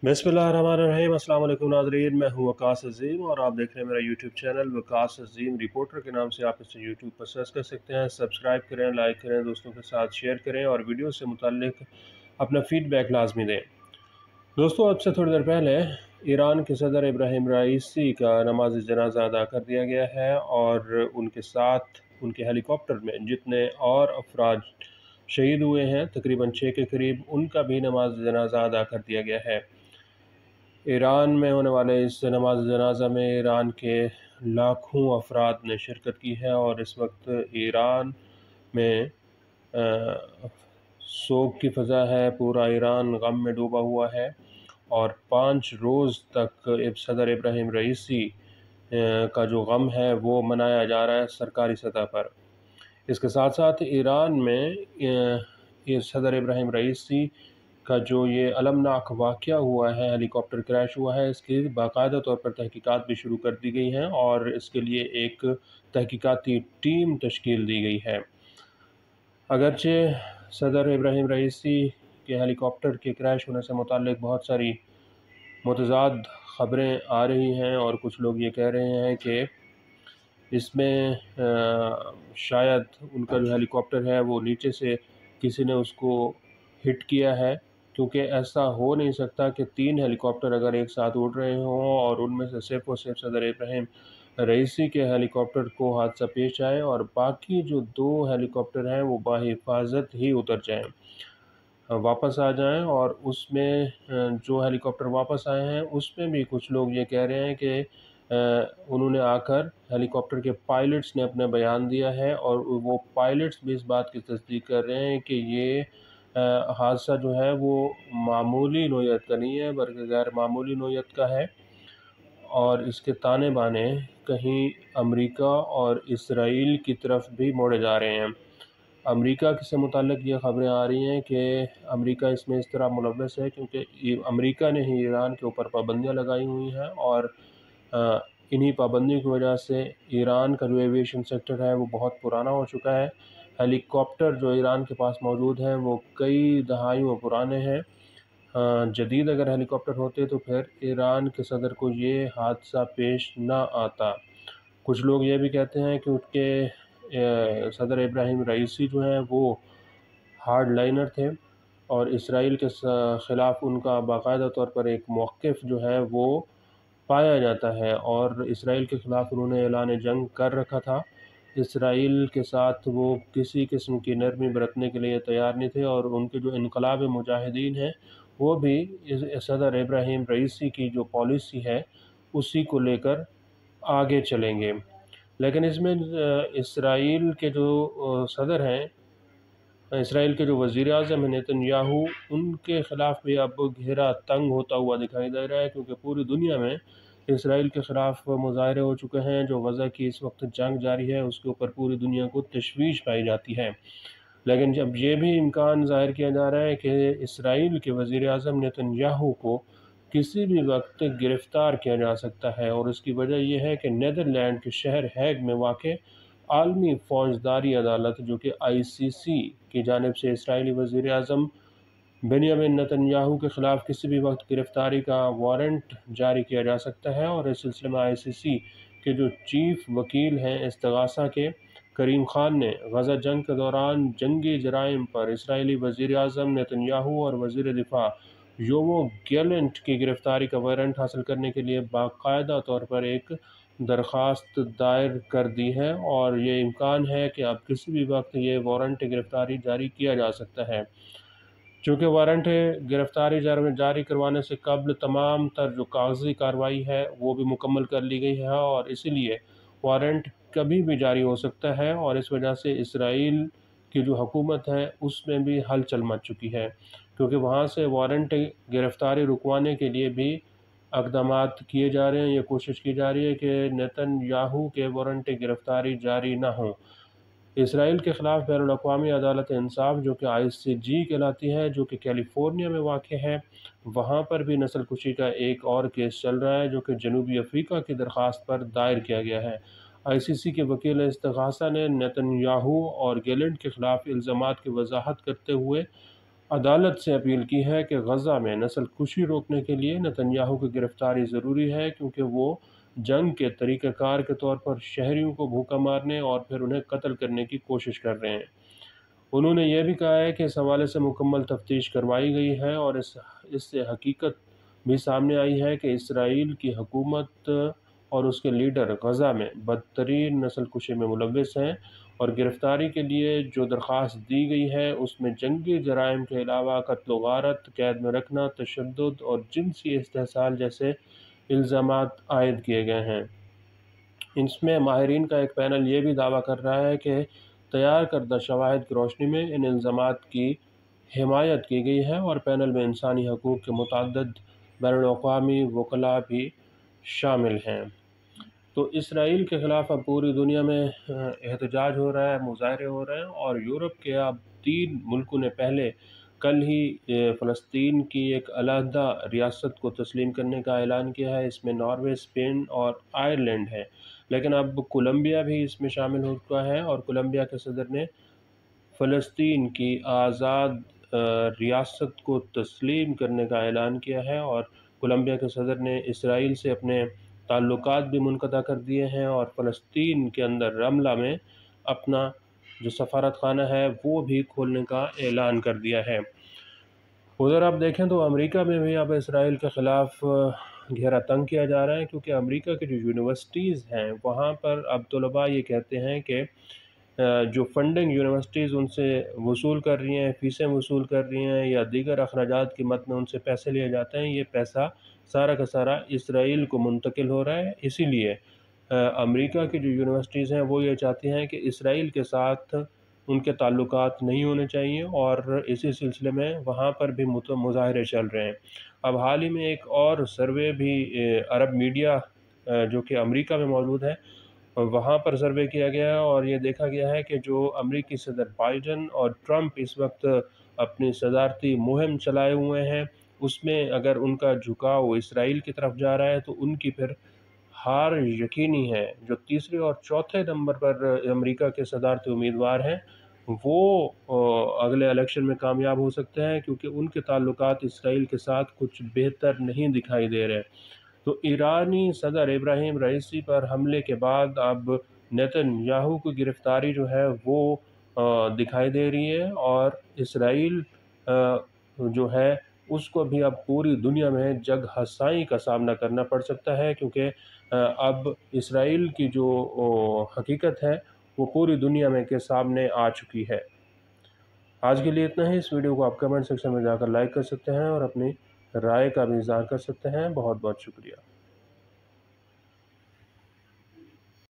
बिस्मिल्लाहिर्रहमानिर्रहीम। अस्सलाम वालेकुम नाज़रीन, मैं हूँ वकास अज़ीम और आप देख रहे हैं मेरा यूट्यूब चैनल वकास अज़ीम रिपोर्टर के नाम से। आप इसे यूट्यूब पर सर्च कर सकते हैं। सब्सक्राइब करें, लाइक करें, दोस्तों के साथ शेयर करें और वीडियो से मुताल्लिक अपना फ़ीडबैक लाजमी दें। दोस्तों, अब से थोड़ी देर पहले ईरान के सदर इब्राहिम राइसी का नमाज जनाजा अदा कर दिया गया है और उनके साथ उनके हेलीकॉप्टर में जितने और अफराद शहीद हुए हैं, तकरीबन 6 के करीब, उनका भी नमाज जनाजा अदा कर दिया गया है। ईरान में होने वाले इस नमाज जनाजा में ईरान के लाखों अफराद ने शिरकत की है और इस वक्त ईरान में सोग की फ़ज़ा है। पूरा ईरान गम में डूबा हुआ है और 5 रोज़ तक सदर इब्राहिम रईसी का जो गम है वो मनाया जा रहा है सरकारी सतह पर। इसके साथ साथ ईरान में ये सदर इब्राहिम रईसी का जो ये अलमनाक वाक़या हुआ है, हेलीकॉप्टर क्रैश हुआ है, इसकी बाकायदा तौर पर तहकीकात भी शुरू कर दी गई हैं और इसके लिए एक तहकीकाती टीम तश्कील दी गई है। अगरचे सदर इब्राहिम रईसी के हेलीकॉप्टर के क्रैश होने से मुताल्लिक बहुत सारी मुतज़ाद ख़बरें आ रही हैं और कुछ लोग ये कह रहे हैं कि इसमें शायद उनका जो हेलीकॉप्टर है वो नीचे से किसी ने उसको हिट किया है, क्योंकि ऐसा हो नहीं सकता कि 3 हेलीकॉप्टर अगर एक साथ उड़ रहे हों और उनमें से सिर्फ़ और सिर्फ सदर इब्राहिम रईसी के हेलीकॉप्टर को हादसा पेश आए और बाकी जो 2 हेलीकॉप्टर हैं वो बाहिफाज़त ही उतर जाएँ, वापस आ जाएँ। और उसमें जो हेलीकॉप्टर वापस आए हैं उसमें भी कुछ लोग ये कह रहे हैं कि उन्होंने आकर हेलीकॉप्टर के पायलट्स ने अपना बयान दिया है और वो पायलट्स भी इस बात की तस्दीक कर रहे हैं कि ये हादसा जो है वो मामूली नोयत का नहीं है बल्कि गैर मामूली नोयत का है और इसके ताने बाने कहीं अमेरिका और इसराइल की तरफ भी मोड़े जा रहे हैं। अमेरिका से मुताल्लिक़ ये ख़बरें आ रही हैं कि अमेरिका इसमें इस तरह मुलव्वस है क्योंकि अमेरिका ने ही ईरान के ऊपर पाबंदियाँ लगाई हुई हैं और इन्हीं पाबंदियों की वजह से ईरान का जो एविएशन सेक्टर है वो बहुत पुराना हो चुका है। हेलीकॉप्टर जो ईरान के पास मौजूद हैं वो कई दहाइयों पुराने हैं। जदीद अगर हेलीकॉप्टर होते तो फिर ईरान के सदर को ये हादसा पेश ना आता। कुछ लोग ये भी कहते हैं कि उनके सदर इब्राहिम रईसी जो हैं वो हार्ड लाइनर थे और इसराइल के ख़िलाफ़ उनका बाकायदा तौर पर एक मौक़िफ़ जो है वो पाया जाता है और इसराइल के ख़िलाफ़ उन्होंने ऐलान जंग कर रखा था। इसराइल के साथ वो किसी किस्म की नरमी बरतने के लिए तैयार नहीं थे और उनके जो इनक़लाब मुजाहिदीन हैं वो भी सदर इब्राहिम रईसी की जो पॉलिसी है उसी को लेकर आगे चलेंगे। लेकिन इसमें इसराइल के जो सदर हैं, इसराइल के जो वज़ीर-ए-आज़म हैं नेतन्याहू, उनके ख़िलाफ़ भी अब घेरा तंग होता हुआ दिखाई दे रहा है क्योंकि पूरी दुनिया में इसराइल के ख़िलाफ़ मुज़ाहरे हो चुके हैं। जो गज़ा की इस वक्त जंग जारी है उसके ऊपर पूरी दुनिया को तशवीश पाई जाती है। लेकिन जब ये भी इम्कान ज़ाहिर किया जा रहा है कि इसराइल के वज़ीर-ए-आज़म नेतन्याहू को किसी भी वक्त गिरफ़्तार किया जा सकता है और उसकी वजह यह है कि नीदरलैंड के शहर हैग में वाक़ आलमी फ़ौजदारी अदालत जो कि ICC की जानिब से इसराइली वज़ीर-ए-आज़म बेंयामिन नेतन्याहू के ख़िलाफ़ किसी भी वक्त गिरफ़्तारी का वारंट जारी किया जा सकता है। और इस सिलसिले में ICC के जो चीफ़ वकील हैं इस्तिग़ासा के, करीम ख़ान, ने गज़ा जंग के दौरान जंगी जराइम पर इसराइली वज़ीर-ए-आज़म नेतन्याहू और वज़ीर दिफ़ा योवो गैलेंट की गिरफ़्तारी का वारंट हासिल करने के लिए बाकायदा तौर पर एक दरख्वास्त दायर कर दी है और ये इम्कान है कि अब किसी भी वक्त ये वारंट गिरफ़्तारी जारी किया जा सकता है। चूँकि वारंट गिरफ़्तारी जारी करवाने से कबल तमाम तर जो कागज़ी कार्रवाई है वो भी मुकम्मल कर ली गई है और इसीलिए वारंट कभी भी जारी हो सकता है और इस वजह से इसराइल की जो हुकूमत है उसमें भी हलचल मच चुकी है क्योंकि वहाँ से वारंट गिरफ़्तारी रुकवाने के लिए भी इक़दामात किए जा रहे हैं। ये कोशिश की जा रही है कि नेतन्याहू के वारंट गिरफ़्तारी जारी ना हो। इसराइल के ख़िलाफ़ बैनुल-अक़वामी अदालत इंसाफ़ जो कि ICJ कहलाती है, जो कि कैलिफ़ोर्निया में वाक़ है, वहाँ पर भी नस्लकुशी का एक और केस चल रहा है जो कि जनूबी अफ़्रीका की दरख्वास्त पर दायर किया गया है। ICC के वकील इस्तिग़ासा ने नेतन्याहू और गैलेंट के ख़िलाफ़ इल्ज़ामात की वज़ाहत करते हुए अदालत से अपील की है कि गज़ा में नस्ल कुशी रोकने के लिए नेतन्याहू की गिरफ्तारी ज़रूरी है, क्योंकि वो जंग के तरीक़ाकार के तौर पर शहरियों को भूखा मारने और फिर उन्हें कत्ल करने की कोशिश कर रहे हैं। उन्होंने यह भी कहा है कि इस हवाले से मुकम्मल तफ्तीश करवाई गई है और इससे हकीकत भी सामने आई है कि इसराइल की हुकूमत और उसके लीडर गज़ा में बदतरीन नस्ल कुशी में मुलव्वस हैं, और गिरफ्तारी के लिए जो दरख्वास्त दी गई है उसमें जंगी जराइम के अलावा कत्ल व गारत, कैद में रखना, तशद्दुद और जिनसी इस्तेहसाल जैसे इल्ज़ामात आयद किए गए हैं। इसमें माहिरीन का एक पैनल ये भी दावा कर रहा है कि तैयार करदा शवाहिद की रोशनी में इन इल्ज़ामात की हिमायत की गई है, और पैनल में इंसानी हकूक़ के मुतअद्दिद बैनुल-अक़वामी वकला भी शामिल हैं। तो इसराइल के ख़िलाफ़ अब पूरी दुनिया में एहतजाज हो रहा है, मुज़ाहरे हो रहे हैं, और यूरोप के अब 3 मुल्कों ने पहले कल ही फ़लस्तीन की एक अलहदा रियासत को तस्लीम करने का ऐलान किया है। इसमें नॉर्वे, स्पेन और आयरलैंड है, लेकिन अब कोलंबिया भी इसमें शामिल हो चुका है, और कोलंबिया के सदर ने फ़लस्तीन की आज़ाद रियासत को तस्लीम करने का ऐलान किया है, और कोलंबिया के सदर ने इसराइल से अपने ताल्लुकात भी मुनक़ता कर दिए हैं, और फ़लस्तीन के अंदर रमला में अपना जो सफारतखाना है वो भी खोलने का ऐलान कर दिया है। उधर आप देखें तो अमेरिका में भी अब इसराइल के ख़िलाफ़ घेरा तंग किया जा रहा है, क्योंकि अमेरिका की जो यूनिवर्सिटीज़ हैं वहाँ पर अब तलबा ये कहते हैं कि जो फंडिंग यूनिवर्सिटीज़ उनसे वसूल कर रही हैं, फ़ीसें वसूल कर रही हैं, या दीगर अखराजात की मद में उनसे पैसे लिए जाते हैं, ये पैसा सारा का सारा इसराइल को मुंतकिल हो रहा है। इसीलिए अमेरिका की जो यूनिवर्सिटीज़ हैं वो ये चाहती हैं कि इसराइल के साथ उनके ताल्लुकात नहीं होने चाहिए, और इसी सिलसिले में वहाँ पर भी मुज़ाहरे चल रहे हैं। अब हाल ही में एक और सर्वे भी अरब मीडिया जो कि अमेरिका में मौजूद है वहाँ पर सर्वे किया गया है, और ये देखा गया है कि जो अमेरिकी सदर बाइडन और ट्रंप इस वक्त अपनी सदारती मुहिम चलाए हुए हैं, उसमें अगर उनका झुकाव इसराइल की तरफ जा रहा है तो उनकी फिर हार यकीनी है। जो तीसरे और चौथे नंबर पर अमेरिका के सदारती उम्मीदवार हैं वो अगले इलेक्शन में कामयाब हो सकते हैं, क्योंकि उनके ताल्लुकात इसराइल के साथ कुछ बेहतर नहीं दिखाई दे रहे। तो ईरानी सदर इब्राहिम रईसी पर हमले के बाद अब नेतन्याहू की गिरफ्तारी जो है वो दिखाई दे रही है, और इसराइल जो है उसको भी अब पूरी दुनिया में जग हसाई का सामना करना पड़ सकता है, क्योंकि अब इसराइल की जो हकीकत है वो पूरी दुनिया में के सामने आ चुकी है। आज के लिए इतना ही। इस वीडियो को आप कमेंट सेक्शन में जाकर लाइक कर सकते हैं और अपनी राय का भी इज़हार कर सकते हैं। बहुत बहुत शुक्रिया।